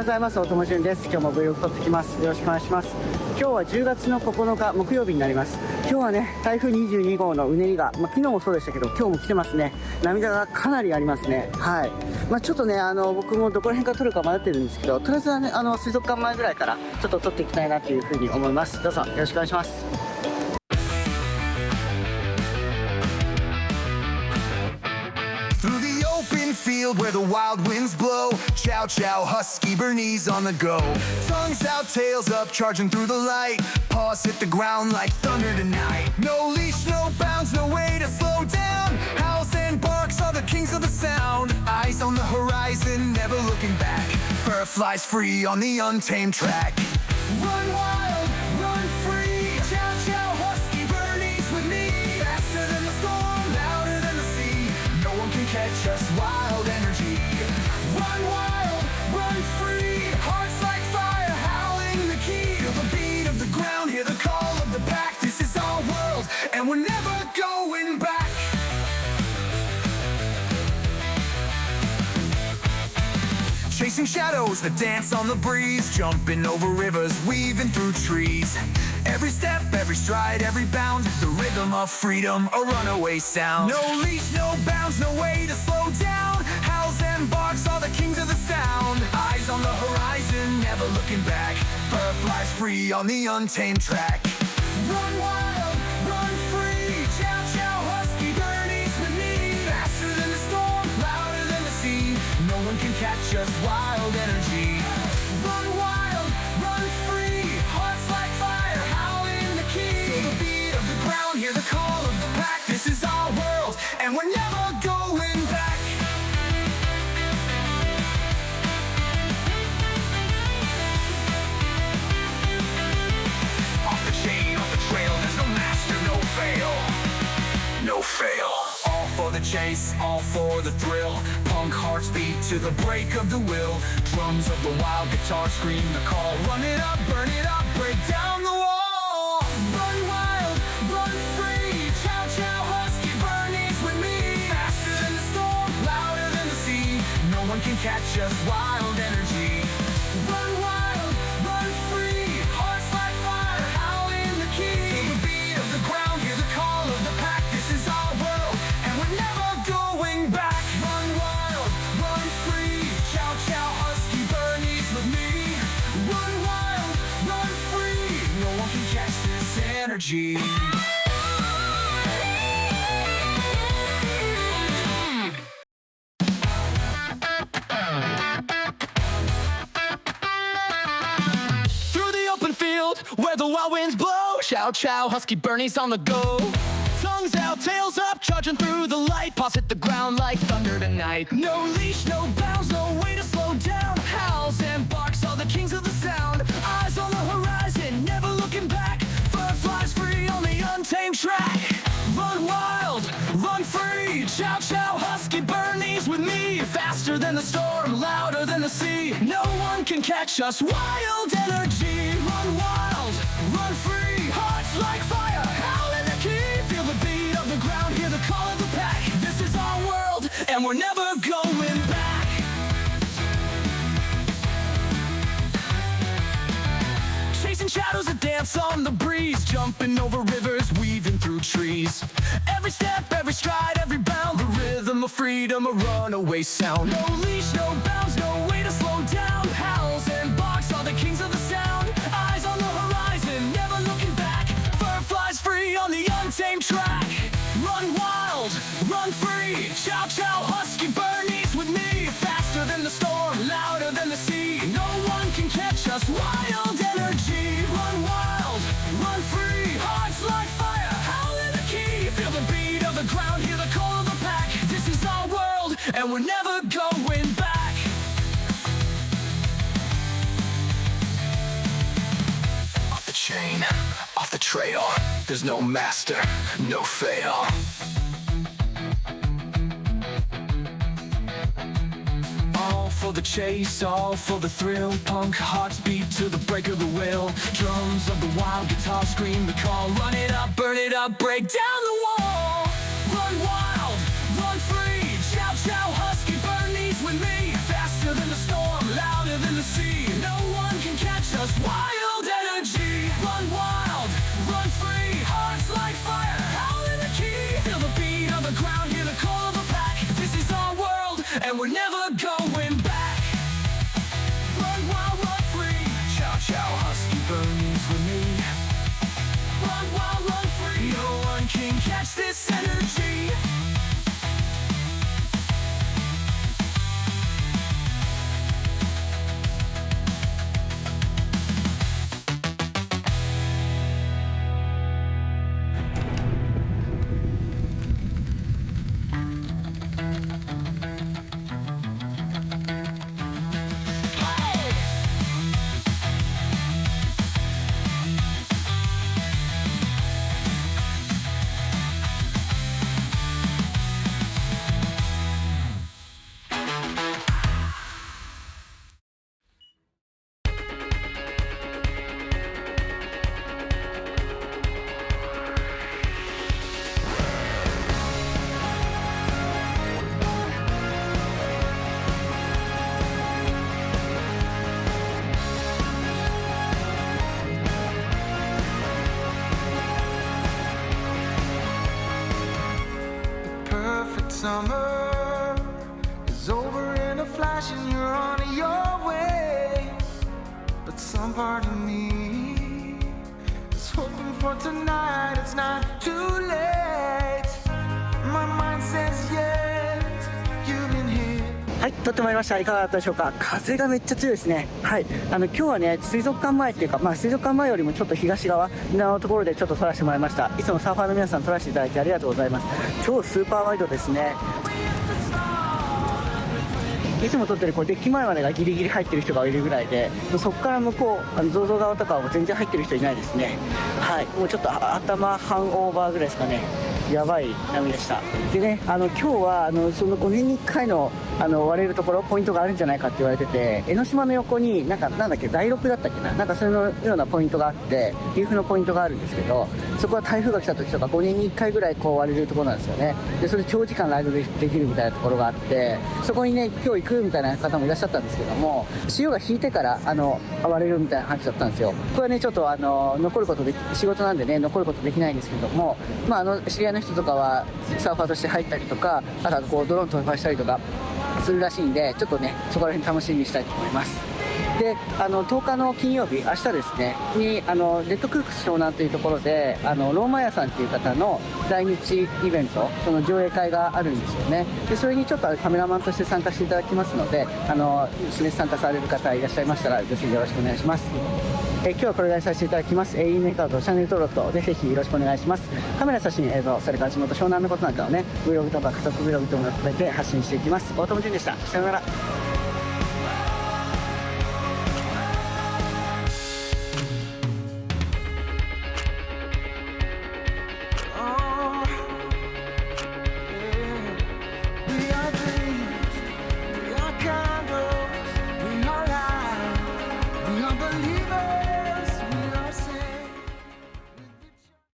ようございます。大友潤です。今日も Vlog 撮ってきます。よろしくお願いします。今日は10月の9日木曜日になります。今日はね、台風22号のうねりが、昨日もそうでしたけど、今日も来てますね。涙がかなりありますね。はい。ちょっとね、僕もどこら辺から撮るか迷ってるんですけど、とりあえずはね、水族館前ぐらいからちょっと撮っていきたいなというふうに思います。どうぞよろしくお願いします。Field where the wild winds blow. Chow chow, husky Bernese on the go. Tongues out, tails up, charging through the light. Paws hit the ground like thunder tonight. No leash, no bounds, no way to slow down. Howls and barks are the kings of the sound. Eyes on the horizon, never looking back. Fur flies free on the untamed track. Run wild, run free. Chow chow, husky Bernese with me. Faster than the storm, louder than the sea. No one can catch us. Wild energy. Run wild, run free. Hearts like fire, howling the key. Feel the beat of the ground, hear the call of the pack. This is our world, and we're never going back. Chasing shadows that dance on the breeze. Jumping over rivers, weaving through trees. Every step, every stride, every bound. The rhythm of freedom, a runaway sound. No leash, no bounds, no way to slow down. Howls and barks are the kings of the sound. Eyes on the horizon, never looking back. Fur flies free on the untamed track. Run wild, run free. Chow chow, husky Bernese with me. Faster than the storm, louder than the sea. No one can catch us, wild energy. Run wild, run free. Hearts like fire, howling the key. Feel the beat of the ground, hear the call of the pack. This is our world, and we're never going back. Off the chain, off the trail, there's no master, no fail. No fail. All for the chase, all for the thrill. Punk hearts beat to the break of the will. Drums of the wild guitar scream the call. Run it up, burn it up, break down the wall. Run wild, run free. Chow chow, husky Bernese with me. Faster than the storm, louder than the sea. No one can catch us, wild energy. Run wild, run free. Hearts like fire, howling the key. Feel the beat of the ground, hear the call of the pack. This is our world, and we're never going back. Run wild, run free. Chow chow, husky Bernese with me. Run wild, run free. No one can catch this energy. Through the open field where the wild winds blow. Chow chow, husky Bernese on the go. Tongues out, tails up, charging through the light. Paws hit the ground like thunder tonight. No leash, no bounds, no way to slow down. Howls and barks are the kings of the sound. Eyes on the horizon, never looking back. Fur flies free on the untamed track. Run wild, run free. Chow chow, husky Bernese with me. Faster than the storm, louder than the sea. No one can catch us, wild energy. Run wild, run free. Hearts like fire, howling the key. Feel the beat of the ground, hear the call of the pack. This is our world, and we're never going back. Chasing shadows that dance on the breeze. Jumping over rivers, weaving through trees. Every step, every stride, every bound. The rhythm of freedom, a runaway sound. No leash, no bounds, no way to slow down. Howls and barks are the kings of the sound. Eyes on the horizon, never looking back. Fur flies free on the untamed track. Run wild, run free. Chow chow, husky Bernese with me. Faster than the storm, louder than the sea. No one can catch us, wild energy. Run wild, run free. Hearts like fire, howling the key. Feel the beat of the ground, hear the call of the pack. This is our world, and we're never going back. Off the chain, off the trail. There's no master, no fail. All for the chase, all for the thrill. Punk hearts beat to the break of the will. Drums of the wild guitar scream the call. Run it up, burn it up, break down the wall. Run wild, run free. Chow chow, husky Bernese with me. Faster than the storm, louder than the sea. Wild energy, run wild, run free, hearts like fire, howl in the key. Feel the beat of the ground, hear the call of the pack. This is our world, and we're never going back. Run wild, run free, chow chow husky burns with me. Run wild, run free, no one can catch this energy. Summer is over in a flash and you're on your way. But some part of me is hoping for tonight. It's not too late. My mind says yes, you can hear. はい、撮ってまいりました。いかがだったでしょうか。風がめっちゃ強いですね。はい、今日はね、水族館前っていうか、水族館前よりもちょっと東側のところでちょっと撮らせてもらいました。いつもサーファーの皆さん撮らせていただきありがとうございます。超スーパーワイドですね。いつも撮ってるこうデッキ前までがギリギリ入ってる人がいるぐらいで、そこから向こうゾゾ側とかはもう全然入ってる人いないですね。はい、もうちょっと頭半オーバーぐらいですかね。やばい波でした。でね、今日はその5年に1回の割れるところポイントがあるんじゃないかって言われてて、江ノ島の横になんだっけ、第6だったっけな、なんかそれのようなポイントがあって、リーフのポイントがあるんですけど、そこは台風が来た時とか5年に1回ぐらいこう割れるところなんですよね。でそれ長時間ライドできるみたいなところがあって、そこにね今日行くみたいな方もいらっしゃったんですけども、潮が引いてから割れるみたいな話だったんですよ。これはねちょっと残ることで仕事なんでね残ることできないんですけども、知り合いの人とかはサーファーとして入ったりとか、あとはこうドローン飛ばしたりとかするらしいんで、ちょっっとねそこら辺楽しみにしたいと思います。で10日の金曜日、明日ですねにレッドクルクス湘南というところでローマ屋さんという方の来日イベント、その上映会があるんですよね。でそれにちょっとカメラマンとして参加していただきますので、参加される方いらっしゃいましたらぜひよろしくお願いします。今日はこれぐらいさせていただきます。いいねカード、チャンネル登録とぜひよろしくお願いします。カメラ、写真、映像、それから地元湘南のことなんかをね、ブログとか家族ブログとも含めて発信していきます。大友潤でした。さようなら。We are believers.